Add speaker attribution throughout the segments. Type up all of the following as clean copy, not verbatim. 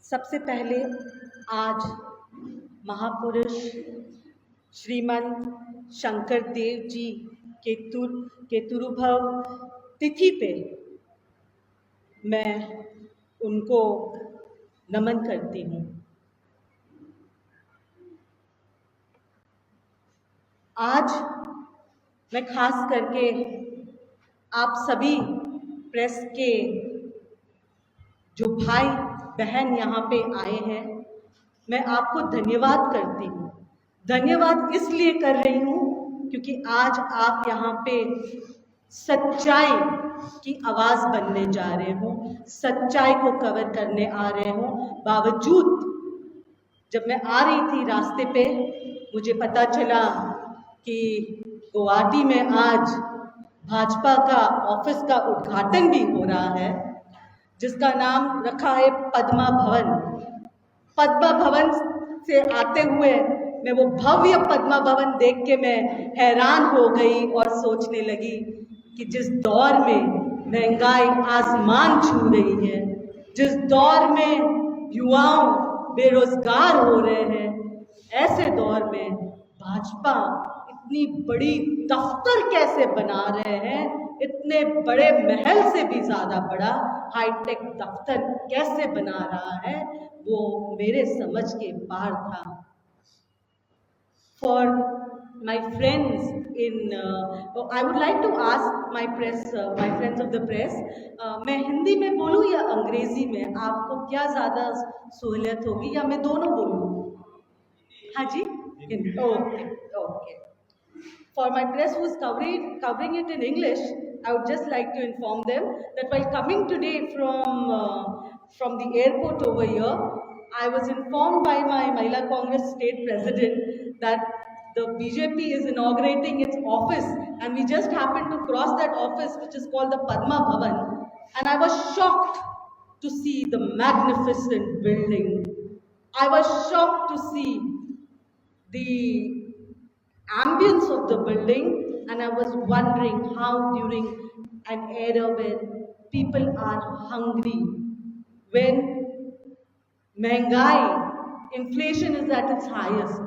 Speaker 1: सबसे पहले आज महापुरुष श्रीमान शंकर देव जी के तिरुभव तिथि पे मैं उनको नमन करती हूँ। आज मैं खास करके आप सभी प्रेस के जो भाई बहन यहाँ पे आए हैं, मैं आपको धन्यवाद करती हूँ। धन्यवाद इसलिए कर रही हूँ क्योंकि आज आप यहाँ पे सच्चाई की आवाज़ बनने जा रहे हो, सच्चाई को कवर करने आ रहे हो। बावजूद जब मैं आ रही थी रास्ते पे मुझे पता चला कि गुवाहाटी में आज भाजपा का ऑफिस का उद्घाटन भी हो रहा है, जिसका नाम रखा है पद्मा भवन। पद्मा भवन से आते हुए मैं वो भव्य पद्मा भवन देख के मैं हैरान हो गई और सोचने लगी कि जिस दौर में महंगाई आसमान छू रही है, जिस दौर में युवाओं बेरोजगार हो रहे हैं, ऐसे दौर में भाजपा इतनी बड़ी दफ्तर कैसे बना रहे हैं, इतने बड़े महल से भी ज़्यादा बड़ा हाईटेक दफ्तर कैसे बना रहा है, वो मेरे समझ के बाहर था। For my friends I would like to ask my friends of the press, मैं हिंदी में बोलूँ या अंग्रेजी में, आपको क्या ज़्यादा सहूलियत होगी, या मैं दोनों बोलूँ? हाँ जी, okay. For my press who is covering it in English, I would just like to inform them that while coming today from the airport over here, I was informed by my Mahila Congress state president that the BJP is inaugurating its office, and we just happened to cross that office, which is called the Padma Bhavan, and I was shocked to see the magnificent building. I was shocked to see the ambience of the building, and I was wondering how during an era when people are hungry, when महंगाई, inflation is at its highest,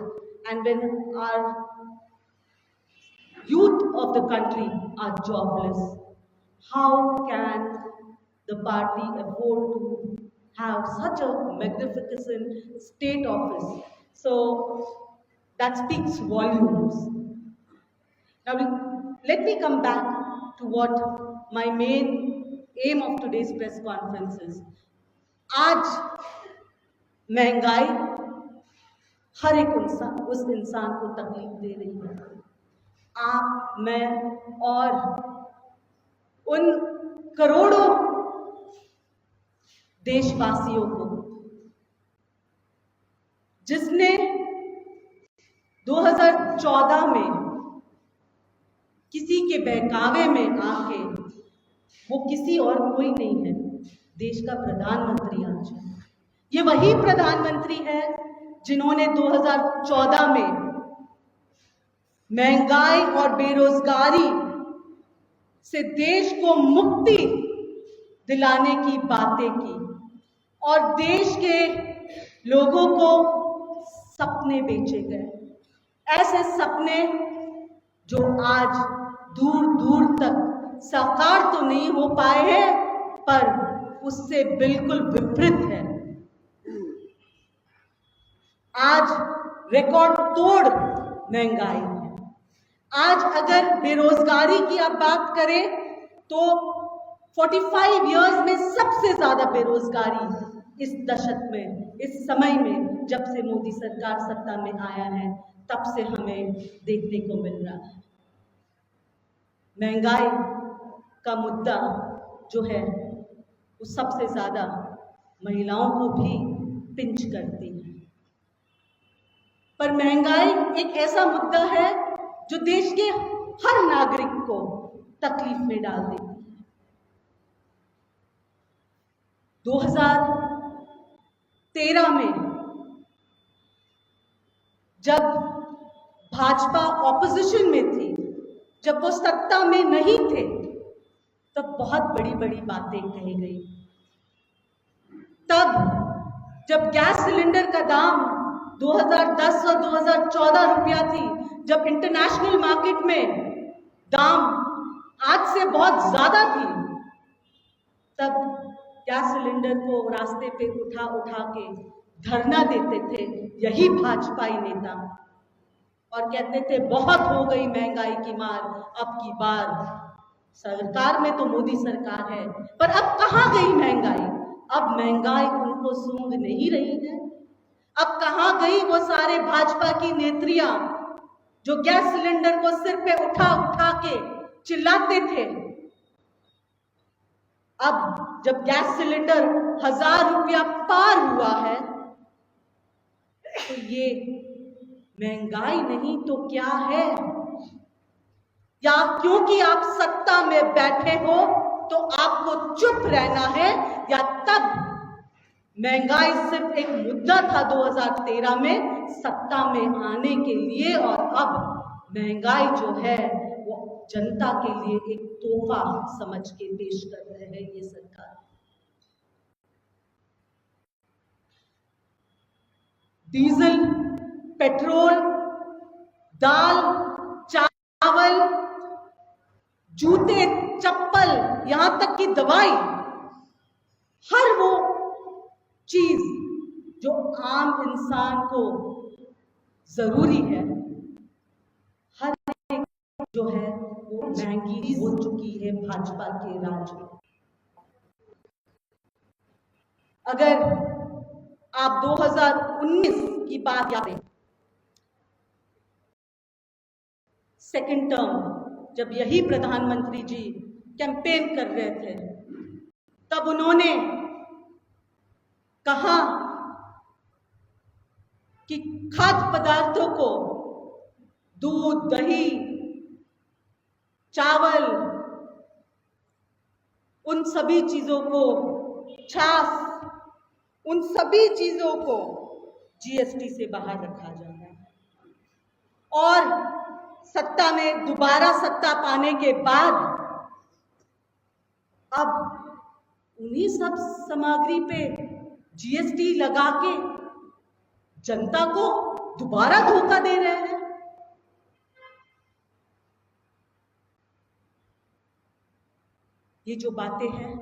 Speaker 1: and when our youth of the country are jobless, how can the party afford to have such a magnificent state office? So that speaks volumes. Now let me come back to what my main aim of today's press conference is. आज महंगाई हर एक उस इंसान को तकलीफ दे रही है। आप, मैं और उन करोड़ों देशवासियों को जिसने 2014 में किसी के बहकावे में आके, वो किसी और कोई नहीं है, देश का प्रधानमंत्री आज है। ये वही प्रधानमंत्री है जिन्होंने 2014 में महंगाई और बेरोजगारी से देश को मुक्ति दिलाने की बातें की, और देश के लोगों को सपने बेचे गए, ऐसे सपने जो आज दूर दूर तक साकार तो नहीं हो पाए हैं, पर उससे बिल्कुल विपरीत है। आज रिकॉर्ड तोड़ महंगाई है। आज अगर बेरोजगारी की आप बात करें तो 45 इयर्स में सबसे ज्यादा बेरोजगारी इस दशक में, इस समय में, जब से मोदी सरकार सत्ता में आया है, तब से हमें देखने को मिल रहा है। महंगाई का मुद्दा जो है वो सबसे ज्यादा महिलाओं को भी पिंच करती है, पर महंगाई एक ऐसा मुद्दा है जो देश के हर नागरिक को तकलीफ में डाल देती है। 2013 में जब भाजपा ऑपोजिशन में थी, जब वो सत्ता में नहीं थे, तब बहुत बड़ी बड़ी बातें कही गई। तब जब गैस सिलेंडर का दाम 2010 और 2014 रुपया थी, जब इंटरनेशनल मार्केट में दाम आज से बहुत ज्यादा थी, तब गैस सिलेंडर को रास्ते पे उठा उठा के धरना देते थे यही भाजपाई नेता और कहते थे बहुत हो गई महंगाई की मार, अब की बार सरकार में तो मोदी सरकार है, पर अब कहाँ गई महंगाई? अब महंगाई उनको सूंघ नहीं रही है। अब कहाँ गई वो सारे भाजपा की नेत्रियां जो गैस सिलेंडर को सिर पे उठा उठा के चिल्लाते थे? अब जब गैस सिलेंडर 1000 रुपया पार हुआ है तो ये महंगाई नहीं तो क्या है? या क्योंकि आप सत्ता में बैठे हो तो आपको चुप रहना है, या तब महंगाई सिर्फ एक मुद्दा था 2013 में सत्ता में आने के लिए, और अब महंगाई जो है वो जनता के लिए एक तोहफा समझ के पेश कर रहे हैं ये सरकार। डीजल, पेट्रोल, दाल, चावल, जूते, चप्पल, यहां तक कि दवाई, हर वो चीज जो आम इंसान को जरूरी है, हर एक जो है वो महंगी हो चुकी है भाजपा के राज में। अगर आप 2019 की बात याद करें, सेकंड टर्म जब यही प्रधानमंत्री जी कैंपेन कर रहे थे, तब उन्होंने कहा कि खाद्य पदार्थों को, दूध, दही, चावल, उन सभी चीजों को, छाछ, उन सभी चीजों को जीएसटी से बाहर रखा जाना है। और सत्ता में दोबारा सत्ता पाने के बाद अब उन्हीं सब सामग्री पे जीएसटी लगा के जनता को दोबारा धोखा दे रहे हैं। ये जो बातें हैं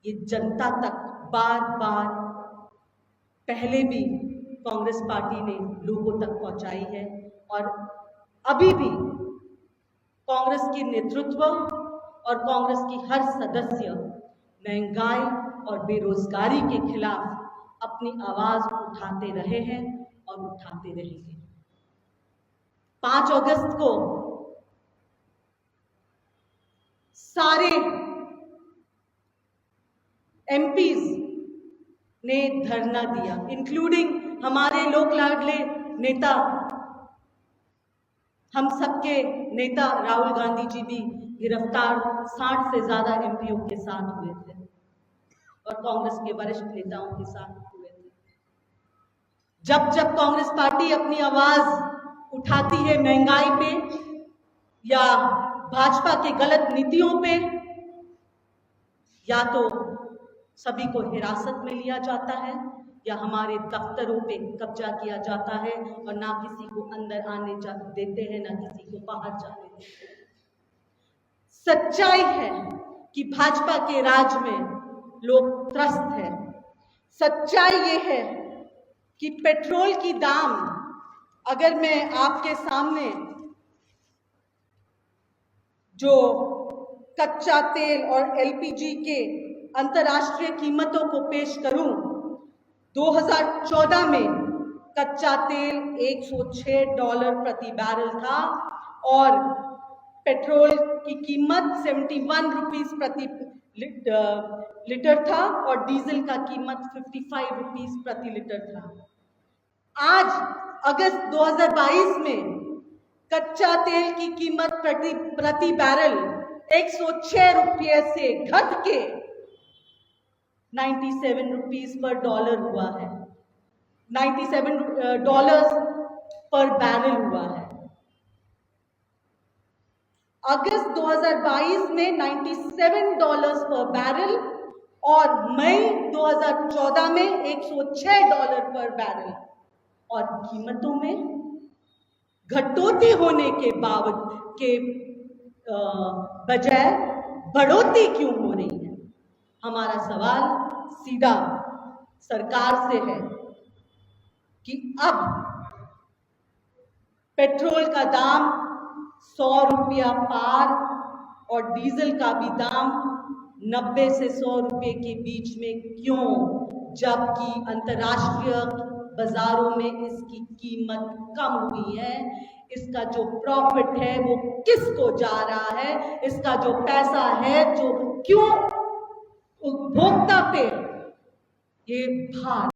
Speaker 1: ये जनता तक बार बार पहले भी कांग्रेस पार्टी ने लोगों तक पहुंचाई है, और अभी भी कांग्रेस की नेतृत्व और कांग्रेस की हर सदस्य महंगाई और बेरोजगारी के खिलाफ अपनी आवाज उठाते रहे हैं और उठाते रहेंगे। 5 अगस्त को सारे एमपीज ने धरना दिया, इंक्लूडिंग हमारे लोक लाडले नेता, हम सबके नेता राहुल गांधी जी भी गिरफ्तार 60 से ज्यादा एमपीओ के साथ हुए थे और कांग्रेस के वरिष्ठ नेताओं के साथ हुए थे। जब जब कांग्रेस पार्टी अपनी आवाज उठाती है महंगाई पे या भाजपा के गलत नीतियों पे, या तो सभी को हिरासत में लिया जाता है या हमारे दफ्तरों पे कब्जा किया जाता है, और ना किसी को अंदर आने देते हैं, ना किसी को बाहर जाने देते हैं। सच्चाई है कि भाजपा के राज में लोग त्रस्त हैं। सच्चाई ये है कि पेट्रोल की दाम, अगर मैं आपके सामने जो कच्चा तेल और एलपीजी के अंतर्राष्ट्रीय कीमतों को पेश करूं, 2014 में कच्चा तेल $106 प्रति बैरल था और पेट्रोल की कीमत 71 रुपीस प्रति लीटर था और डीजल का कीमत 55 रुपीस प्रति लीटर था। आज अगस्त 2022 में कच्चा तेल की कीमत प्रति बैरल 106 रुपये से घट के 97 रुपीस पर डॉलर हुआ है, $97 पर बैरल हुआ है। अगस्त 2022 में $97 पर बैरल और मई 2014 में $106 पर बैरल, और कीमतों में घटोती होने के बजाय बढ़ोतरी क्यों हो रही है? हमारा सवाल सीधा सरकार से है कि अब पेट्रोल का दाम 100 रुपया पार और डीजल का भी दाम 90 से 100 रुपये के बीच में क्यों, जबकि अंतर्राष्ट्रीय बाजारों में इसकी कीमत कम हुई है? इसका जो प्रॉफिट है वो किसको जा रहा है? इसका जो पैसा है जो क्यों उपभोक्ता पे ये भार